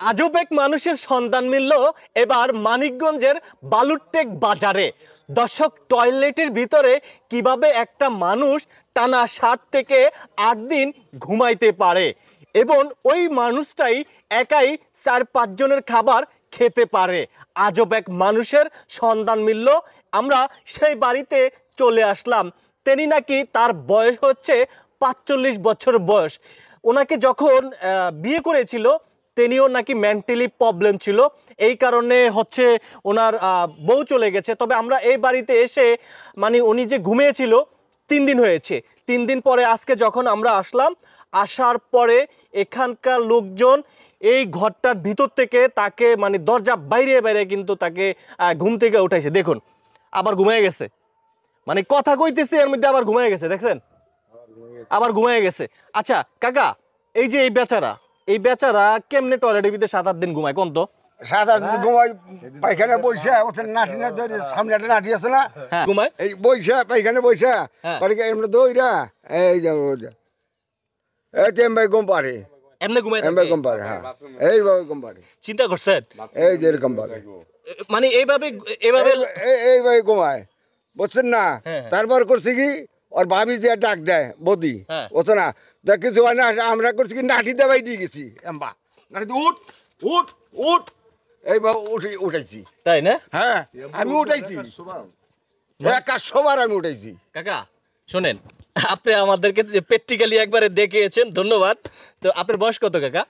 আজব এক মানুষের সন্ধান মিলল এবার মানিকগঞ্জের বালুরটেক বাজারে। দর্শক, টয়লেটের ভিতরে কিভাবে একটা মানুষ টানা 7 থেকে 8 দিন ঘুমাইতে পারে এবং ওই মানুষটাই একাই 4-5 জনের খাবার খেতে পারে। আজব এক মানুষের সন্ধান মিলল, আমরা সেই বাড়িতে চলে আসলাম। তিনি নাকি, তার বয়স হচ্ছে 45 বছর বয়স। ওনাকে যখন বিয়ে করেছিল তিনিও নাকি মেন্টালি প্রবলেম ছিল, এই কারণে হচ্ছে ওনার বউ চলে গেছে। তবে আমরা এই বাড়িতে এসে মানে উনি যে ঘুমিয়েছিল 3 দিন হয়েছে, 3 দিন পরে আজকে যখন আমরা আসলাম, আসার পরে এখানকার লোকজন এই ঘরটার ভিতর থেকে তাকে মানে দরজা বাইরে বাইরে কিন্তু তাকে ঘুম থেকে উঠাইছে। দেখুন, আবার ঘুমিয়ে গেছে, মানে কথা কইতেছে এর মধ্যে আবার ঘুমিয়ে গেছে, দেখছেন আবার ঘুমিয়ে গেছে। আচ্ছা কাকা, এই যে এই বেচারা কেমনে টয়লেটের ভিতরে 7-8 দিন ঘুমায় কোন তো? 7-8 দিন ঘুমাই, পায়খানা বইসা ওখানে নাটি না ধরে, সামনে একটা নাটি আছে না, ঘুমায় এই বইসা পায়খানা বইসা করে এমনি দইরা এই যে এই তেমবাই গম পারে, এমনি ঘুমায় এমবাই গম পারে। হ্যাঁ, এইভাবে গম পারে। চিন্তা করছেন? এই যে এরকম পারে, মানে এইভাবে এইভাবে ঘুমায়, বুঝছেন না? তারপর করছে কি, ওর ভাবি যে ডাক দেয় বদি, বুঝছো না? তা কিছু হয় না, আমরা করছি কি নাটি দেবাই দিয়ে গেছি, এম্বা নাটি উঠ উঠ উঠ, এইবার উঠাইছি। তাই না? হ্যাঁ, আমি উঠাইছি, সবার আমি উঠাইছি। কাকা শোনেন, আপনি আমাদেরকে প্র্যাকটিক্যালি একবারে দেখিয়েছেন, ধন্যবাদ। তো আপনার বয়স কত কাকা?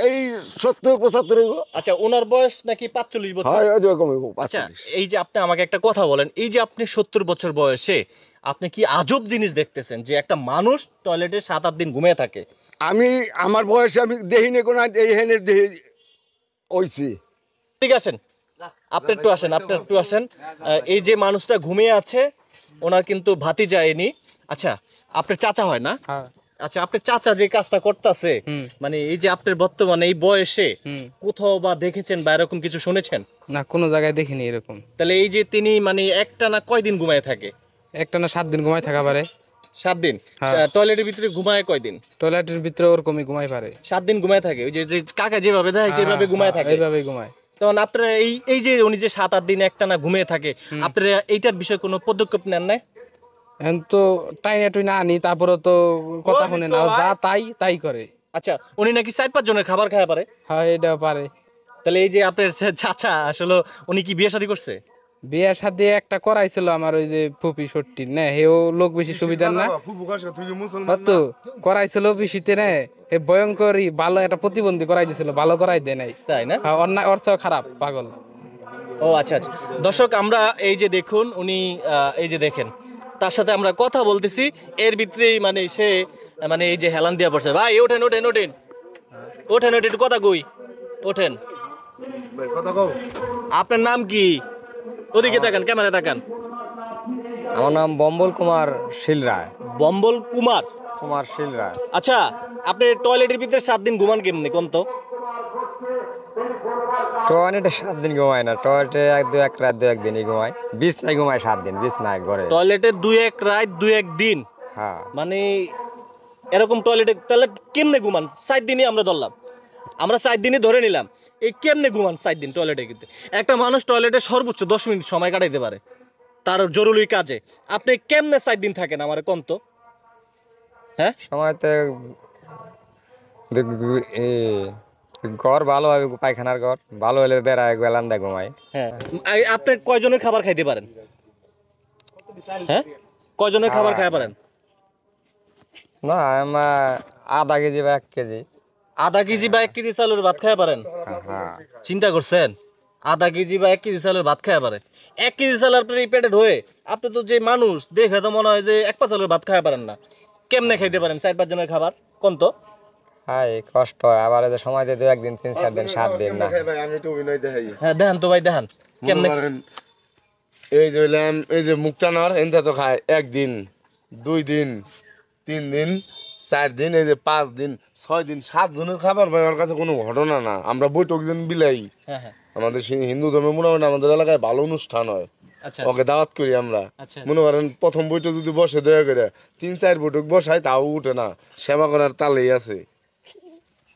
এই 70-75। আচ্ছা, ওনার বয়স নাকি 45 বছর? হ্যাঁ, এরকম। আচ্ছা, এই যে আপনি আমাকে একটা কথা বলেন, এই যে আপনি 70 বছর বয়সে আপনি কি আজব জিনিস দেখতেছেন যে একটা মানুষ টয়লেটে 7-8 দিন ঘুমিয়ে থাকে? আমি আমার বয়সে আমি দেখিনি কোন, এই হেনের দেহি হইছি। ঠিক আছেন, আপনি একটু আসেন। এই যে মানুষটা ঘুমিয়ে আছে, ওনার কিন্তু ভাতি যায়নি। আচ্ছা, আপনার চাচা হয় না? আচ্ছা, আপনার চাচা যে কাজটা করতেছে, মানে এই যে আপনার বর্তমানে এই বয়সে কোথাও বা দেখেছেন বা এরকম কিছু শুনেছেন? না, কোনো জায়গায় দেখিনি এরকম। তাহলে এই যে তিনি মানে একটানা কয়দিন ঘুমায় থাকে? একটানা 7 দিন ঘুমাই থাকা পারে। 7 দিন? টয়লেটের ভিতরে ঘুমায় কয়দিন? টয়লেটের ভিতরে ওরকমই ঘুমাই পারে, 7 দিন ঘুমায় থাকে। ওই যে কাকা যেভাবে দেখায় সেভাবে ঘুমায় থাকে, এইভাবেই ঘুমায়। তখন আপনারা এই যে উনি যে 7-8 দিন একটানা ঘুমিয়ে থাকে, আপনারা এইটার বিষয়ে কোনো পদক্ষেপ নেন নাই? এখন তো টাইনা টুইনা আনি, তারপরে তো কথা শুনে না, যা তাই করে। আচ্ছা, উনি নাকি 4-5 জনের খাবার খাওয়া পারে? হ্যাঁ, এটাও পারে। তাহলে এই যে আপনার চাচা আসলে উনি কি বিয়ে শাদী করছে? বিয়ের সাথে একটা করাইছিল আমার ওই যে ফুপি সট্টি না, হেও লোক বেশি সুবিধা না তো করাইছিল পিসিতে না, হে ভয়ঙ্করই ভালো একটা প্রতিবন্ধী করাই দিছিল, ভালো করাই দেয় নাই। তাই না? অন্যায় অর্থ খারাপ, পাগল। ও আচ্ছা আচ্ছা, দর্শক আমরা এই যে দেখুন, উনি এই যে দেখেন, তার সাথে আমরা কথা বলতেছি, এর ভিতরেই মানে সে মানে এই যে হেলান দিয়া পড়ছে। ভাই ওঠেন ওঠেন ওঠেন ওঠেন ওঠেন, একটু কথা কই, ওঠেন। আপনার নাম কি? ওদিকে তাকান, ক্যামেরা তাকান। আমার নাম বম্বল কুমার শীল রায়। বম্বল কুমার শীল রায়। আচ্ছা, আপনি টয়লেটের ভিতরে 7 দিন ঘুমান কেমনি কোন তো? টয়লেটে 7 দিন ঘুমায় না, টয়লেটে 1-2 রাত 2-1 দিনই ঘুমায়, বিছনায় ঘুমায় 7 দিন, বিছনায় ঘরে। টয়লেটের 2-1 রাত 2-1 দিন? হ্যাঁ। মানে এরকম টয়লেটে তাহলে কেমনে ঘুমান? 7 দিনই আমরা ধরলাম, আমরা 7 দিনই ধরে নিলাম, এই কেমনে ঘুমান 7 দিন টয়লেটে? কিন্তু একটা মানুষ টয়লেটে সর্বোচ্চ 10 মিনিট সময় কাটাইতে পারে তার জরুরি কাজে, আপনি কেমনে 7 দিন থাকেন আমার কোন তো? হ্যাঁ, সময়তে ঘর ভালো হবে, পায়খানার ঘর ভালো হলে বেড়ায় গেলান্দা ঘুমায়। হ্যাঁ, আপনি কয়জনের খাবার খাইতে পারেন? হ্যাঁ, কয়জনের খাবার খাইতে পারেন? না, আমার আধা কেজি বা 1 কেজি। আধা কেজি বা 1 কেজি চালের ভাত খাইতে পারেন? হ্যাঁ। চিন্তা করছেন, আধা কেজি বা 1 কেজি চালের ভাত খাইতে পারে? 1 কেজি চাল আপনার এই পেটে ঢোয়ে, আপনি তো যে মানুষ দেখে তো মনে হয় যে 1 পা চালের ভাত খাইতে পারেন না। কেমনে খাইতে পারেন 4-5 জনের খাবার কোন তো? হ্যাঁ, কষ্ট হয়। আবার যে সময় দিয়ে 2-1 দিন, 3-4 দিন, 7 দিন না। আমি একটু অভিনয় দেখাই। হ্যাঁ দেখান তো ভাই, দেখান কেমনে। এই যে এই যে মুখটা নর এনতে তো খায় 1 দিন, 2 দিন, 3 দিন, 4 দিন, এই যে 5 দিন, 6 দিন, 7 জনের খাবার ভাই আমার কাছে কোনো ঘটনা না। আমরা বৈঠক দিন বিলাই। হ্যাঁ হ্যাঁ, আমাদের হিন্দু ধর্মে মোটামুটি আমাদের এলাকায় ভালো অনুষ্ঠান হয়। আচ্ছা, ওকে দাওয়াত করি আমরা। আচ্ছা, মনে করেন প্রথম বৈঠক যদি বসে দয়া করে 3-4 বৈঠক বসায়, তাও উঠে না, সেবা করার তালেই আছে।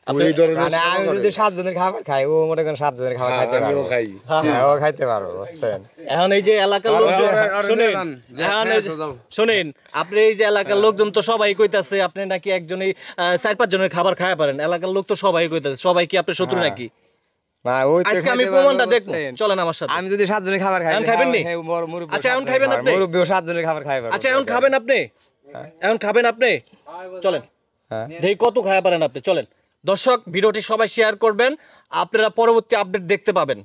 এই ধরনের মানে আমি যদি 7 জনের খাবার খাই ও মনে করেন 7 জনের খাবার খাইতে পারবো খাই হ্যাঁ ও খাইতে পারবো বুঝছেন এখন এই যে এলাকার লোকজন শুনেন, এখন এই যে- শুনেন আপনি এই যে এলাকার লোকজন তো সবাই কইতাছে আপনি নাকি একজনই 4-5 জনের খাবার খাওয়া পারেন, এলাকার লোক তো সবাই কইতাছে, সবাই কি আপনার শত্রু নাকি? না ওই তো আজকে আমি খাইতে প্রমাণটা পারবো, দেখবো, বুঝছেন? চলেন আমার সাথে। আমি যদি 7 জনের খাবার খাই এখন খাবেন নি? আচ্ছা, এখন খাবেন আপনি? মুরব্বিও 7 জনের খাবার খাই পারবো আচ্ছা এখন খাবেন আপনি, এখন খাবেন আপনি, চলেন হ্যাঁ দেখি কত খাওয়া পারেন আপনি, চলেন। দর্শক ভিডিওটি সবাই শেয়ার করবেন, আপনারা পরবর্তী আপডেট দেখতে পাবেন।